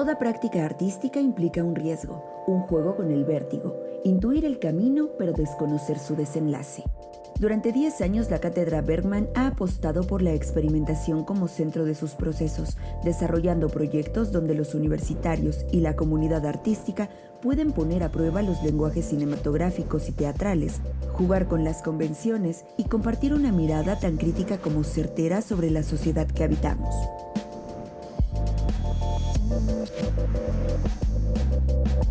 Toda práctica artística implica un riesgo, un juego con el vértigo, intuir el camino pero desconocer su desenlace. Durante 10 años, la Cátedra Bergman ha apostado por la experimentación como centro de sus procesos, desarrollando proyectos donde los universitarios y la comunidad artística pueden poner a prueba los lenguajes cinematográficos y teatrales, jugar con las convenciones y compartir una mirada tan crítica como certera sobre la sociedad que habitamos.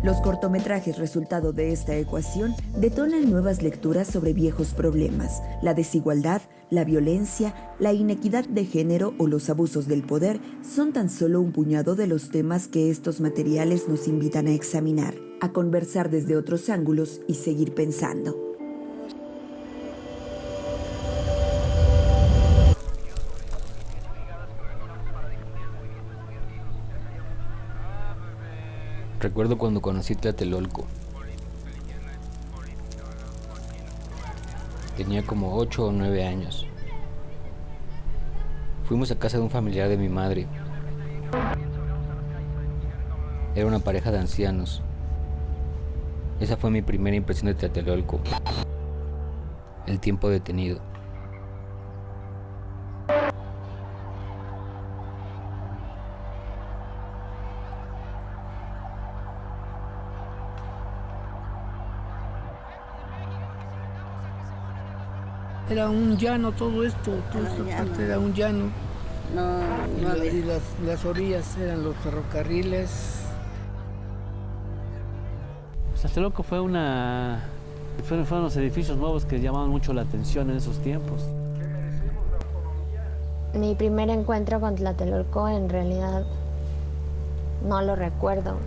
Los cortometrajes resultado de esta ecuación detonan nuevas lecturas sobre viejos problemas, la desigualdad, la violencia, la inequidad de género o los abusos del poder son tan solo un puñado de los temas que estos materiales nos invitan a examinar, a conversar desde otros ángulos y seguir pensando. Recuerdo cuando conocí Tlatelolco. Tenía como 8 o 9 años. Fuimos a casa de un familiar de mi madre. Era una pareja de ancianos. Esa fue mi primera impresión de Tlatelolco. El tiempo detenido. Era un llano todo esto, toda esta parte era un llano. Y las orillas eran los ferrocarriles. Tlatelolco fueron los edificios nuevos que llamaban mucho la atención en esos tiempos. Mi primer encuentro con Tlatelolco en realidad no lo recuerdo.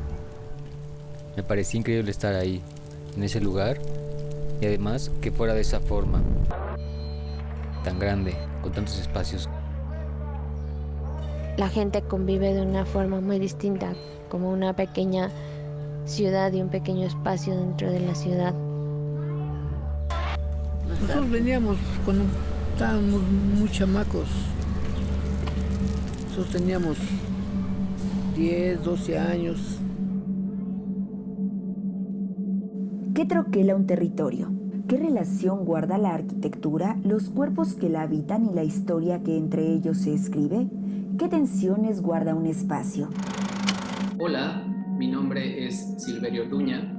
Me parecía increíble estar ahí, en ese lugar, y además que fuera de esa forma, tan grande, con tantos espacios. La gente convive de una forma muy distinta, como una pequeña ciudad y un pequeño espacio dentro de la ciudad. Nosotros veníamos cuando estábamos muy chamacos. Nosotros teníamos 10, 12 años. ¿Qué troquela un territorio? ¿Qué relación guarda la arquitectura, los cuerpos que la habitan y la historia que entre ellos se escribe? ¿Qué tensiones guarda un espacio? Hola, mi nombre es Silverio Orduña,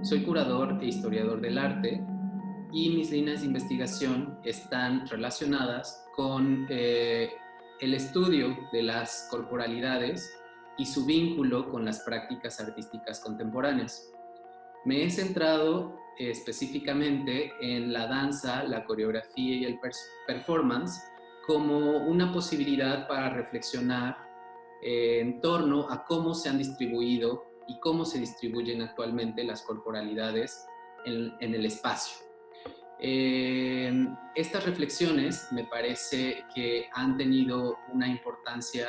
soy curador e historiador del arte y mis líneas de investigación están relacionadas con el estudio de las corporalidades y su vínculo con las prácticas artísticas contemporáneas. Me he centrado específicamente en la danza, la coreografía y el performance como una posibilidad para reflexionar en torno a cómo se han distribuido y cómo se distribuyen actualmente las corporalidades en el espacio. Estas reflexiones me parece que han tenido una importancia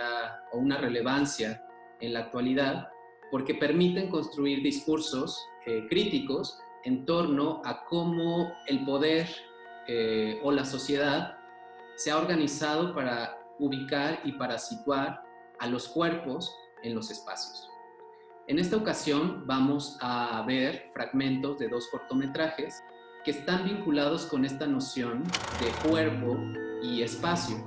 o una relevancia en la actualidad porque permiten construir discursos críticos en torno a cómo el poder o la sociedad se ha organizado para ubicar y para situar a los cuerpos en los espacios. En esta ocasión vamos a ver fragmentos de 2 cortometrajes que están vinculados con esta noción de cuerpo y espacio.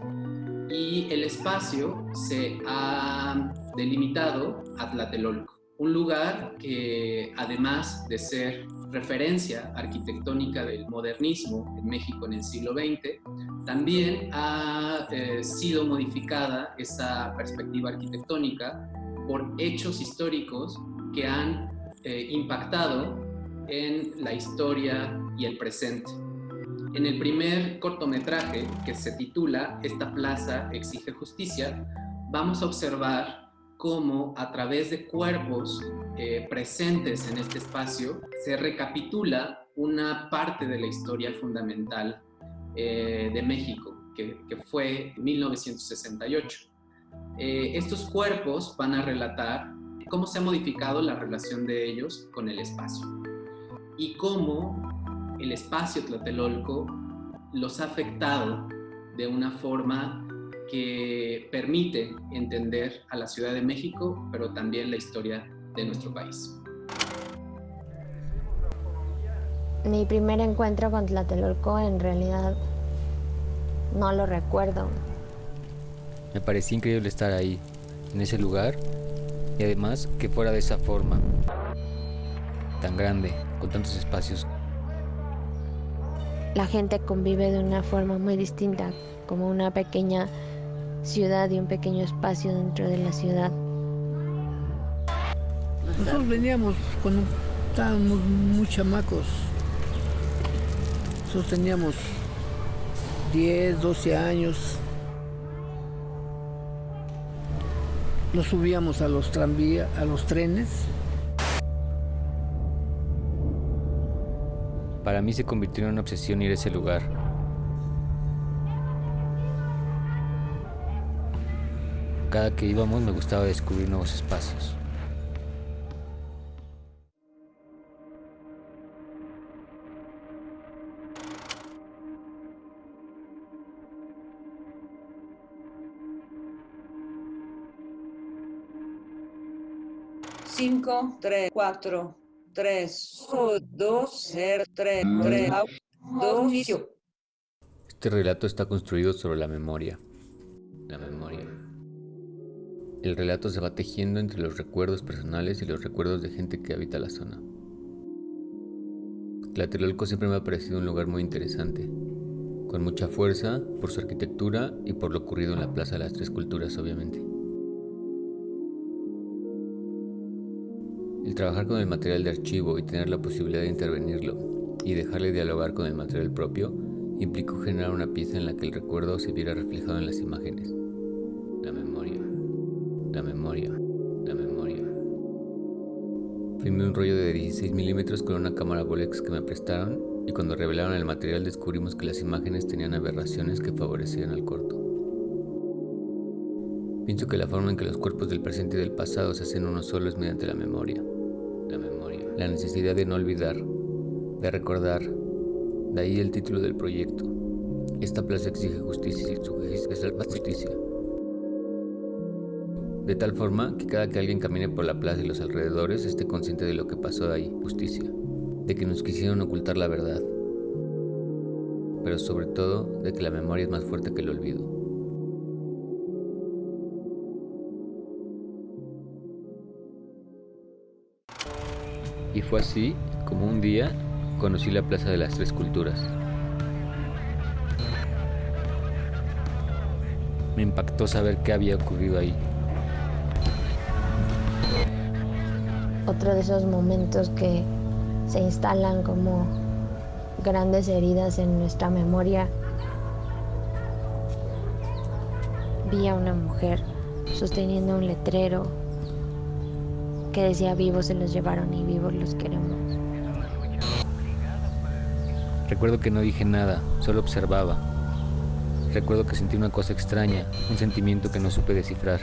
Y el espacio se ha delimitado a Tlatelolco, un lugar que además de ser referencia arquitectónica del modernismo en México en el siglo XX, también ha sido modificada esa perspectiva arquitectónica por hechos históricos que han impactado en la historia y el presente. En el primer cortometraje, que se titula Esta plaza exige justicia, vamos a observar cómo a través de cuerpos presentes en este espacio se recapitula una parte de la historia fundamental de México, que fue 1968. Estos cuerpos van a relatar cómo se ha modificado la relación de ellos con el espacio y cómo el espacio Tlatelolco los ha afectado de una forma que permite entender a la Ciudad de México, pero también la historia de nuestro país. Mi primer encuentro con Tlatelolco en realidad no lo recuerdo. Me parecía increíble estar ahí, en ese lugar, y además que fuera de esa forma, tan grande, con tantos espacios. La gente convive de una forma muy distinta, como una pequeña ciudad y un pequeño espacio dentro de la ciudad. Nosotros veníamos cuando estábamos muy chamacos. Nosotros teníamos 10, 12 años. Nos subíamos a los tranvías, a los trenes. Para mí se convirtió en una obsesión ir a ese lugar. Cada que íbamos me gustaba descubrir nuevos espacios. Cinco, 3, 4, 3, 2, 0, 3, 2, inicio. Este relato está construido sobre la memoria. La memoria. El relato se va tejiendo entre los recuerdos personales y los recuerdos de gente que habita la zona. Tlatelolco siempre me ha parecido un lugar muy interesante, con mucha fuerza por su arquitectura y por lo ocurrido en la Plaza de las Tres Culturas, obviamente. El trabajar con el material de archivo y tener la posibilidad de intervenirlo y dejarle dialogar con el material propio implicó generar una pieza en la que el recuerdo se viera reflejado en las imágenes. La memoria. La memoria. La memoria. Filmé un rollo de 16 milímetros con una cámara Bolex que me prestaron y cuando revelaron el material descubrimos que las imágenes tenían aberraciones que favorecían al corto. Pienso que la forma en que los cuerpos del presente y del pasado se hacen uno solo es mediante la memoria. La memoria. La necesidad de no olvidar, de recordar. De ahí el título del proyecto. Esta plaza exige justicia y su es la justicia. De tal forma que cada que alguien camine por la plaza y los alrededores esté consciente de lo que pasó ahí, justicia. De que nos quisieron ocultar la verdad. Pero sobre todo, de que la memoria es más fuerte que el olvido. Y fue así como un día conocí la Plaza de las Tres Culturas. Me impactó saber qué había ocurrido ahí. Otro de esos momentos que se instalan como grandes heridas en nuestra memoria. Vi a una mujer sosteniendo un letrero que decía: vivos se los llevaron y vivos los queremos. Recuerdo que no dije nada, solo observaba. Recuerdo que sentí una cosa extraña, un sentimiento que no supe descifrar.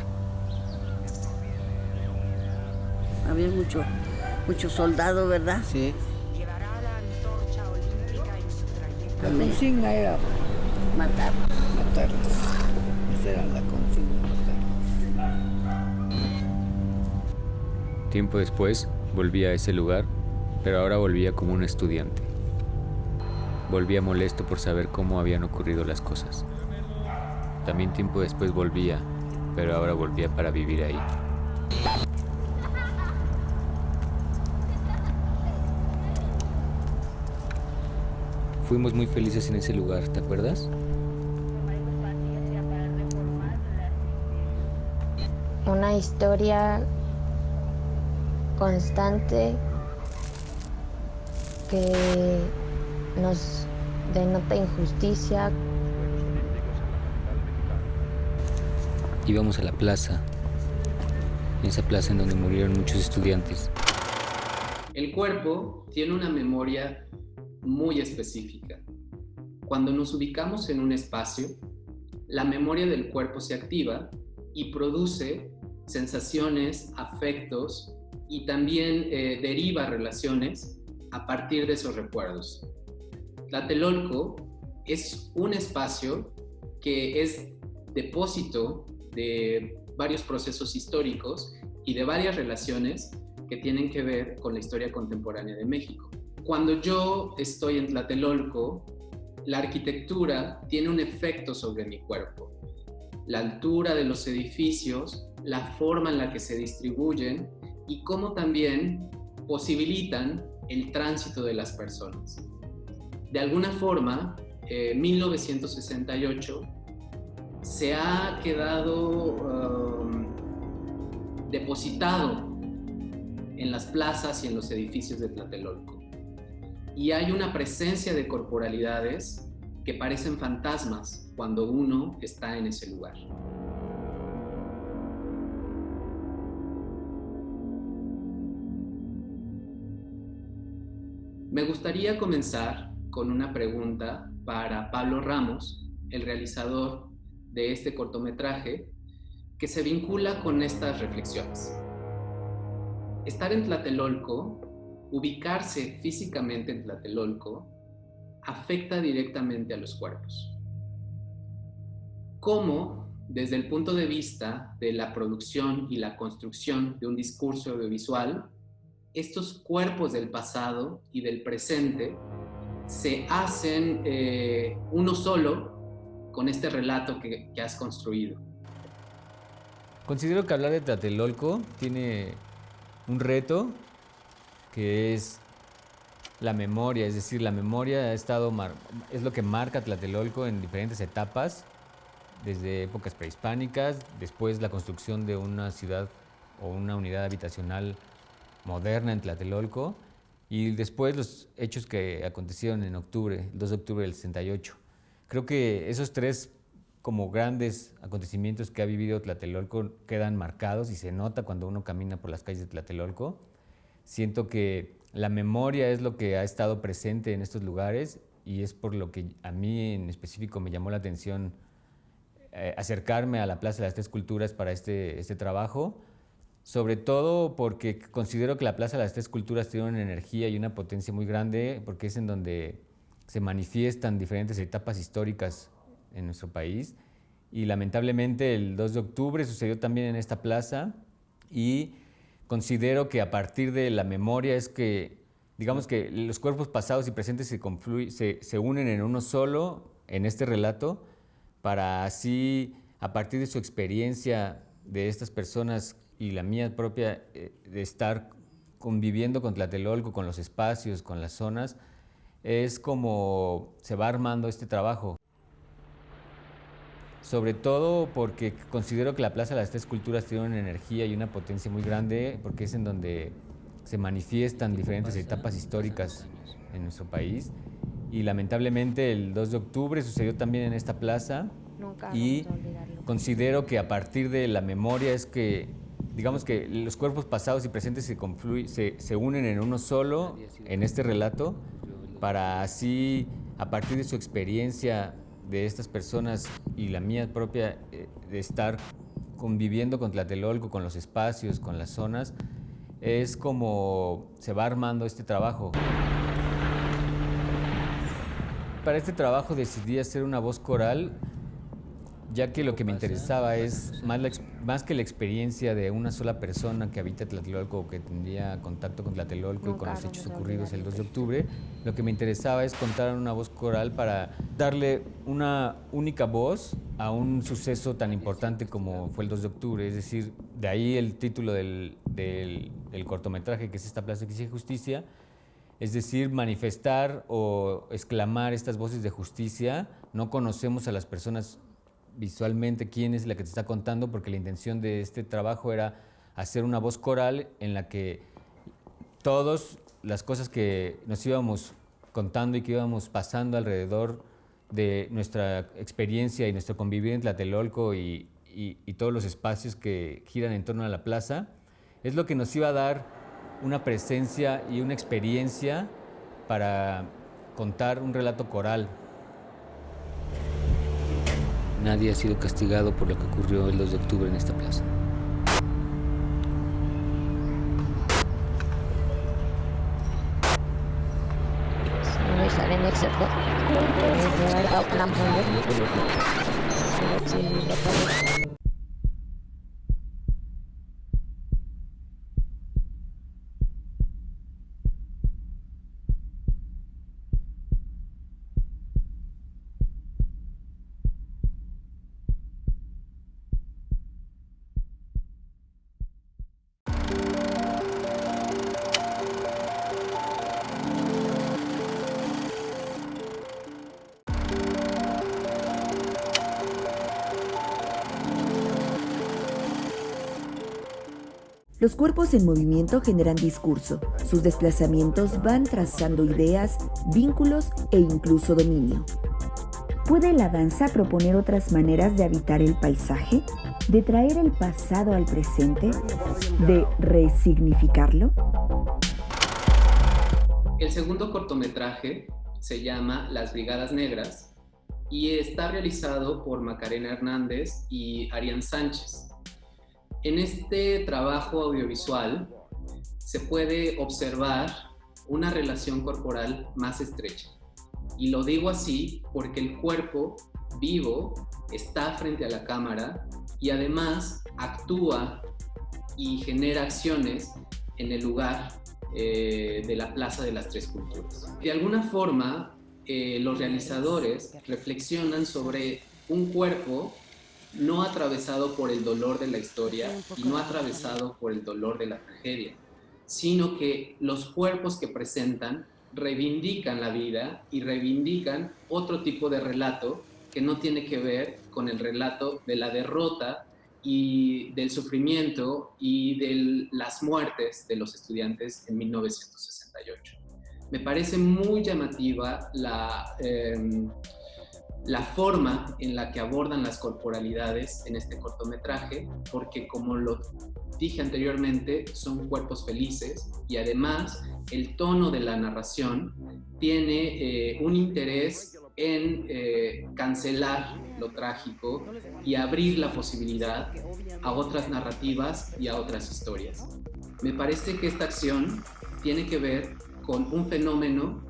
Había mucho soldado, ¿verdad? Sí. La consigna era Matarlos. matarlos. Esa era la consigna, matarlos. Tiempo después, volví a ese lugar, pero ahora volvía como un estudiante. Volvía molesto por saber cómo habían ocurrido las cosas. También tiempo después volvía, pero ahora volvía para vivir ahí. Fuimos muy felices en ese lugar, ¿te acuerdas? Una historia constante que nos denota injusticia. Íbamos a la plaza, en esa plaza en donde murieron muchos estudiantes. El cuerpo tiene una memoria muy específica. Cuando nos ubicamos en un espacio, la memoria del cuerpo se activa y produce sensaciones, afectos y también deriva relaciones a partir de esos recuerdos. Tlatelolco es un espacio que es depósito de varios procesos históricos y de varias relaciones que tienen que ver con la historia contemporánea de México. Cuando yo estoy en Tlatelolco, la arquitectura tiene un efecto sobre mi cuerpo. La altura de los edificios, la forma en la que se distribuyen y cómo también posibilitan el tránsito de las personas. De alguna forma, 1968 se ha quedado depositado en las plazas y en los edificios de Tlatelolco. Y hay una presencia de corporalidades que parecen fantasmas cuando uno está en ese lugar. Me gustaría comenzar con una pregunta para Pablo Ramos, el realizador de este cortometraje, que se vincula con estas reflexiones. Estar en Tlatelolco, ubicarse físicamente en Tlatelolco, afecta directamente a los cuerpos. ¿Cómo, desde el punto de vista de la producción y la construcción de un discurso audiovisual, estos cuerpos del pasado y del presente se hacen uno solo con este relato que has construido? Considero que hablar de Tlatelolco tiene un reto que es la memoria, es decir, la memoria es lo que marca Tlatelolco en diferentes etapas, desde épocas prehispánicas, después la construcción de una ciudad o una unidad habitacional moderna en Tlatelolco, y después los hechos que acontecieron en octubre, el 2 de octubre del 68. Creo que esos tres como grandes acontecimientos que ha vivido Tlatelolco quedan marcados y se nota cuando uno camina por las calles de Tlatelolco. Siento que la memoria es lo que ha estado presente en estos lugares y es por lo que a mí en específico me llamó la atención acercarme a la Plaza de las Tres Culturas para este trabajo, sobre todo porque considero que la Plaza de las Tres Culturas tiene una energía y una potencia muy grande, porque es en donde se manifiestan diferentes etapas históricas en nuestro país, y lamentablemente el 2 de octubre sucedió también en esta plaza, y considero que a partir de la memoria es que, digamos que los cuerpos pasados y presentes se unen en uno solo en este relato, para así, a partir de su experiencia de estas personas y la mía propia, de estar conviviendo con Tlatelolco, con los espacios, con las zonas, es como se va armando este trabajo. Sobre todo porque considero que la Plaza de las Tres Culturas tiene una energía y una potencia muy grande, porque es en donde se manifiestan diferentes etapas históricas en nuestro país, y lamentablemente el 2 de octubre sucedió también en esta plaza, y considero que a partir de la memoria es que, digamos que los cuerpos pasados y presentes se unen en uno solo en este relato, para así, a partir de su experiencia de estas personas y la mía propia, de estar conviviendo con Tlatelolco, con los espacios, con las zonas, es como se va armando este trabajo. Para este trabajo decidí hacer una voz coral, ya que lo que me interesaba es más que la experiencia de una sola persona que habita Tlatelolco o que tendría contacto con Tlatelolco y con los hechos ocurridos el 2 de octubre. Lo que me interesaba es contar una voz coral para darle una única voz a un suceso tan importante como fue el 2 de octubre. Es decir, de ahí el título del cortometraje, que es esta plaza que exige justicia. Es decir, manifestar o exclamar estas voces de justicia. No conocemos a las personas visualmente quién es la que te está contando, porque la intención de este trabajo era hacer una voz coral en la que todas las cosas que nos íbamos contando y que íbamos pasando alrededor de nuestra experiencia y nuestro convivir en Tlatelolco y todos los espacios que giran en torno a la plaza, es lo que nos iba a dar una presencia y una experiencia para contar un relato coral. Nadie ha sido castigado por lo que ocurrió el 2 de octubre en esta plaza. robot sin ropa. Los cuerpos en movimiento generan discurso. Sus desplazamientos van trazando ideas, vínculos e incluso dominio. ¿Puede la danza proponer otras maneras de habitar el paisaje? ¿De traer el pasado al presente? ¿De resignificarlo? El segundo cortometraje se llama Las Brigadas Negras y está realizado por Macarena Hernández y Arián Sánchez. En este trabajo audiovisual se puede observar una relación corporal más estrecha. Y lo digo así porque el cuerpo vivo está frente a la cámara y además actúa y genera acciones en el lugar de la Plaza de las Tres Culturas. De alguna forma, los realizadores reflexionan sobre un cuerpo no atravesado por el dolor de la historia y no atravesado por el dolor de la tragedia, sino que los cuerpos que presentan reivindican la vida y reivindican otro tipo de relato que no tiene que ver con el relato de la derrota y del sufrimiento y de las muertes de los estudiantes en 1968. Me parece muy llamativa la forma en la que abordan las corporalidades en este cortometraje, porque como lo dije anteriormente, son cuerpos felices y además el tono de la narración tiene un interés en cancelar lo trágico y abrir la posibilidad a otras narrativas y a otras historias. Me parece que esta acción tiene que ver con un fenómeno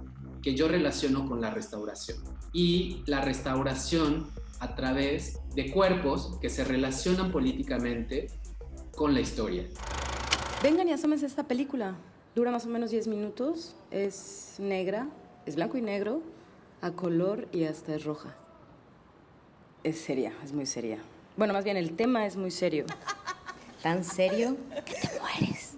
que yo relaciono con la restauración. Y la restauración a través de cuerpos que se relacionan políticamente con la historia. Vengan y asómense a esta película. Dura más o menos 10 minutos, es negra, es blanco y negro, a color y hasta es roja. Es seria, es muy seria. Bueno, más bien el tema es muy serio. Tan serio que te mueres.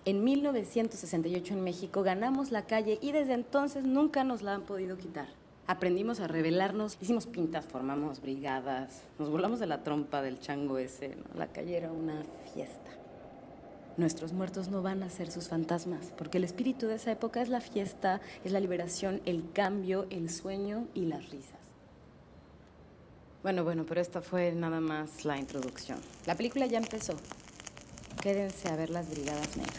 En 1968 en México ganamos la calle y desde entonces nunca nos la han podido quitar. Aprendimos a rebelarnos, hicimos pintas, formamos brigadas, nos volamos de la trompa del chango ese, ¿no? La calle era una fiesta. Nuestros muertos no van a ser sus fantasmas, porque el espíritu de esa época es la fiesta, es la liberación, el cambio, el sueño y las risas. Bueno, pero esta fue nada más la introducción. La película ya empezó. Quédense a ver Las Brigadas Negras.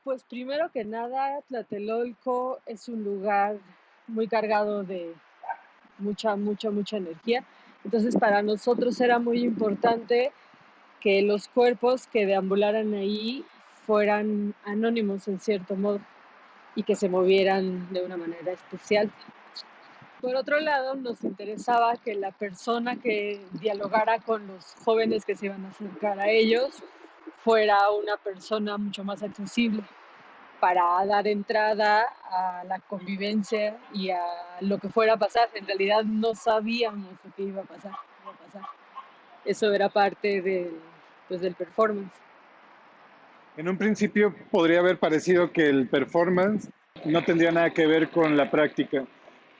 Pues primero que nada, Tlatelolco es un lugar muy cargado de mucha energía. Entonces para nosotros era muy importante que los cuerpos que deambularan ahí fueran anónimos en cierto modo y que se movieran de una manera especial. Por otro lado, nos interesaba que la persona que dialogara con los jóvenes que se iban a acercar a ellos fuera una persona mucho más accesible para dar entrada a la convivencia y a lo que fuera a pasar. En realidad no sabíamos lo que iba a pasar. Eso era parte del performance. En un principio podría haber parecido que el performance no tendría nada que ver con la práctica,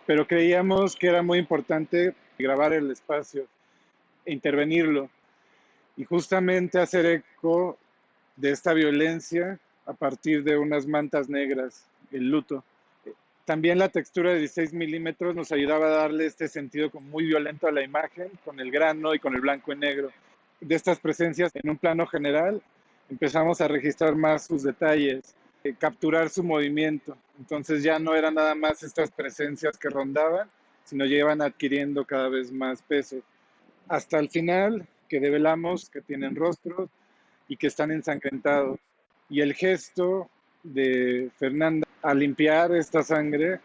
pero creíamos que era muy importante grabar el espacio e intervenirlo y justamente hacer eco de esta violencia a partir de unas mantas negras, el luto. También la textura de 16 milímetros nos ayudaba a darle este sentido como muy violento a la imagen, con el grano y con el blanco y negro. De estas presencias en un plano general, empezamos a registrar más sus detalles, capturar su movimiento. Entonces ya no eran nada más estas presencias que rondaban, sino llevan adquiriendo cada vez más peso. Hasta el final, que develamos que tienen rostros y que están ensangrentados. Y el gesto de Fernanda al limpiar esta sangre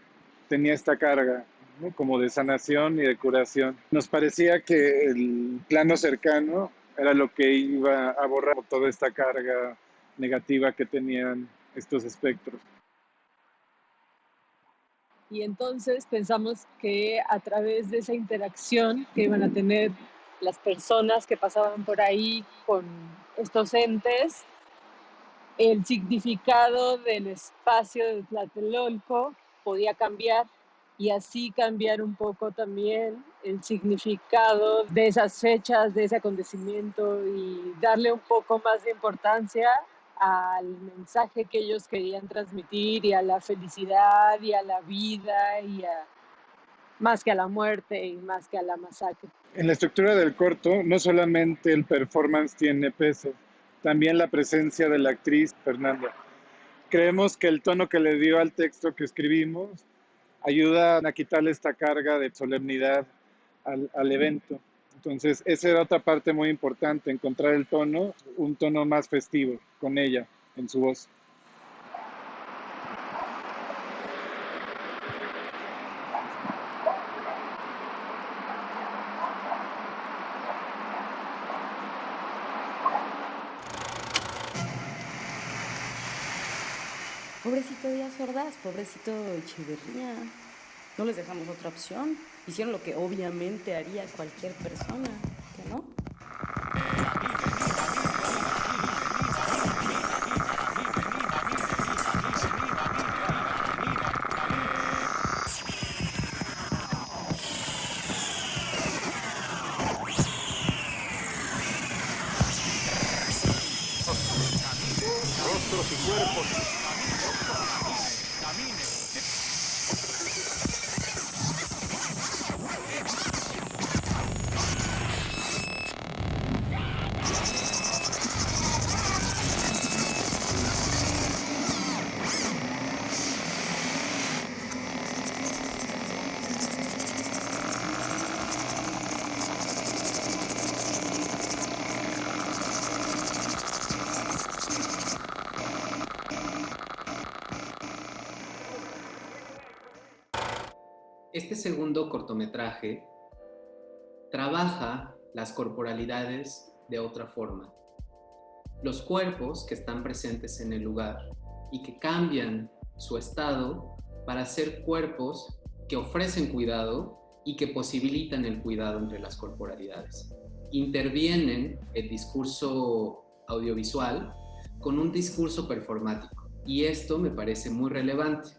tenía esta carga, ¿no? Como de sanación y de curación. Nos parecía que el plano cercano era lo que iba a borrar toda esta carga negativa que tenían estos espectros. Y entonces pensamos que a través de esa interacción que iban a tener las personas que pasaban por ahí con estos entes, el significado del espacio de Tlatelolco podía cambiar y así cambiar un poco también el significado de esas fechas, de ese acontecimiento y darle un poco más de importancia al mensaje que ellos querían transmitir y a la felicidad y a la vida y más que a la muerte y más que a la masacre. En la estructura del corto, no solamente el performance tiene peso, también la presencia de la actriz Fernanda. Creemos que el tono que le dio al texto que escribimos ayuda a quitarle esta carga de solemnidad al evento. Entonces, esa era otra parte muy importante, encontrar el tono, un tono más festivo con ella en su voz. Pobrecito Díaz Ordaz, pobrecito Echeverría. No les dejamos otra opción. Hicieron lo que obviamente haría cualquier persona, ¿que no? Rostros y cuerpos. Este segundo cortometraje trabaja las corporalidades de otra forma. Los cuerpos que están presentes en el lugar y que cambian su estado para ser cuerpos que ofrecen cuidado y que posibilitan el cuidado entre las corporalidades. Intervienen el discurso audiovisual con un discurso performático. Y esto me parece muy relevante,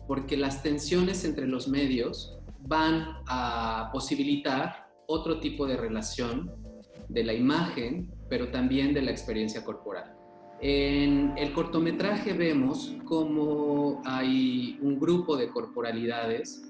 porque las tensiones entre los medios van a posibilitar otro tipo de relación de la imagen, pero también de la experiencia corporal. En el cortometraje vemos cómo hay un grupo de corporalidades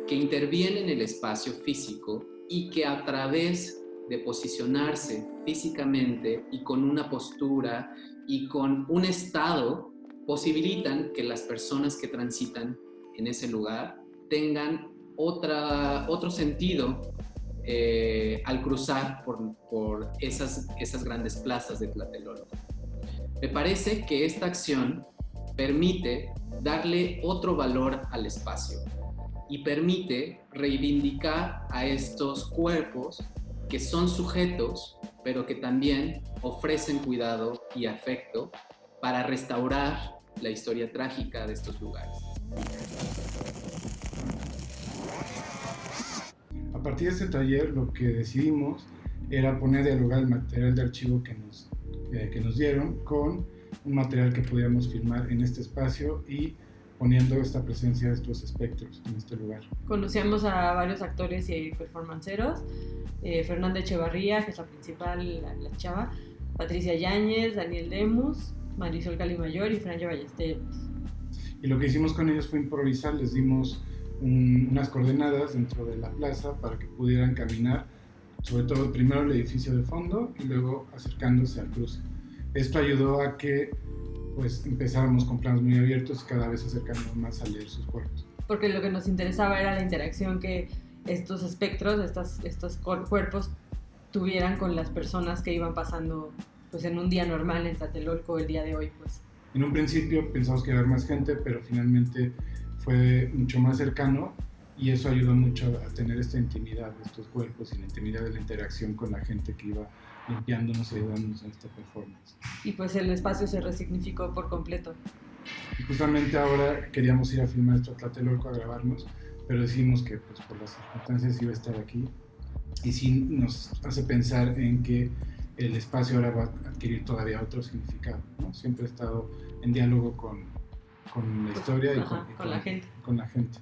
que intervienen en el espacio físico y que a través de posicionarse físicamente y con una postura y con un estado posibilitan que las personas que transitan en ese lugar tengan otro sentido al cruzar por esas grandes plazas de Tlatelolco. Me parece que esta acción permite darle otro valor al espacio y permite reivindicar a estos cuerpos que son sujetos, pero que también ofrecen cuidado y afecto para restaurar la historia trágica de estos lugares. A partir de este taller lo que decidimos era poner a dialogar el material de archivo que nos dieron con un material que podíamos filmar en este espacio y poniendo esta presencia de estos espectros en este lugar. Conocíamos a varios actores y performanceros, Fernanda Echevarría, que es la principal, la chava, Patricia Yáñez, Daniel Lemus, Marisol Calimayor y Franja Ballesteros. Y lo que hicimos con ellos fue improvisar, les dimos unas coordenadas dentro de la plaza para que pudieran caminar, sobre todo primero el edificio de fondo y luego acercándose al cruce. Esto ayudó a que pues empezáramos con planos muy abiertos y cada vez acercándonos más a leer sus cuerpos. porque lo que nos interesaba era la interacción que estos espectros, estos cuerpos tuvieran con las personas que iban pasando pues en un día normal en Tlatelolco el día de hoy. Pues. En un principio pensamos que iba a haber más gente, pero finalmente fue mucho más cercano y eso ayudó mucho a tener esta intimidad de estos cuerpos y la intimidad de la interacción con la gente que iba limpiándonos y ayudándonos en esta performance. Y pues el espacio se resignificó por completo. Y justamente ahora queríamos ir a filmar esto a Tlatelolco, a grabarnos, pero decidimos que pues, por las circunstancias iba a estar aquí y sí nos hace pensar en que el espacio ahora va a adquirir todavía otro significado, ¿no? Siempre he estado en diálogo con la historia y con la gente. Con la gente.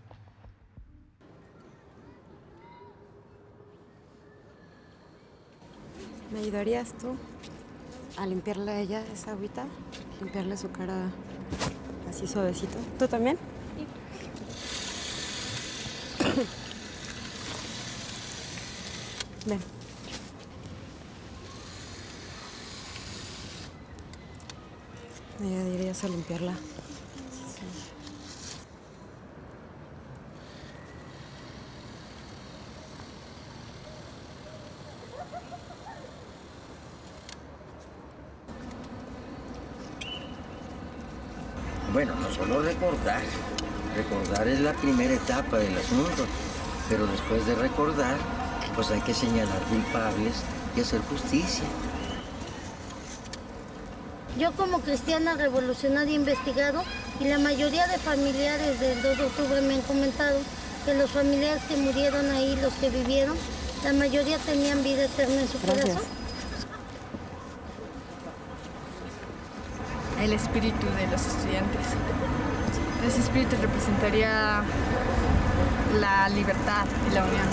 ¿Me ayudarías tú a limpiarle a ella esa agüita? Limpiarle su cara así suavecito. ¿Tú también? Sí. Ven. ¿Me ayudarías a limpiarla? Sí. Bueno, no solo recordar es la primera etapa del asunto, pero después de recordar, pues hay que señalar culpables y hacer justicia. Yo como cristiana revolucionaria he investigado y la mayoría de familiares del 2 de octubre me han comentado que los familiares que murieron ahí, los que vivieron, la mayoría tenían vida eterna en su corazón. El espíritu de los estudiantes. Ese espíritu representaría la libertad y la unión.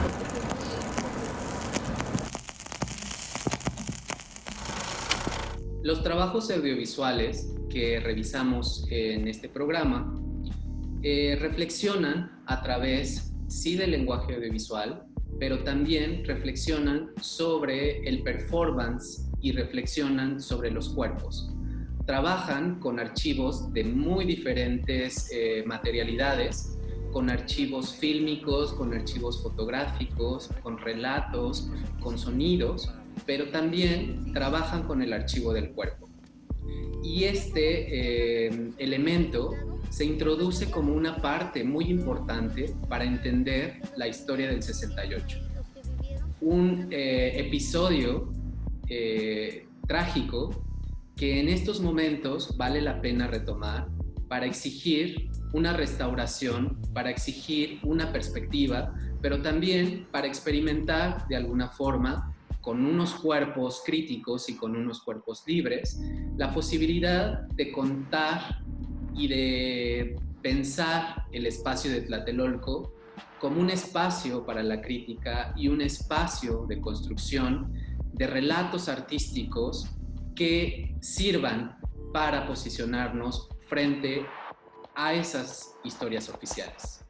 Los trabajos audiovisuales que revisamos en este programa reflexionan a través, sí, del lenguaje audiovisual, pero también reflexionan sobre el performance y reflexionan sobre los cuerpos. Trabajan con archivos de muy diferentes materialidades, con archivos fílmicos, con archivos fotográficos, con relatos, con sonidos, pero también trabajan con el archivo del cuerpo. Y este elemento se introduce como una parte muy importante para entender la historia del 68. Un episodio trágico que en estos momentos vale la pena retomar para exigir una restauración, para exigir una perspectiva, pero también para experimentar de alguna forma con unos cuerpos críticos y con unos cuerpos libres, la posibilidad de contar y de pensar el espacio de Tlatelolco como un espacio para la crítica y un espacio de construcción de relatos artísticos que sirvan para posicionarnos frente a esas historias oficiales.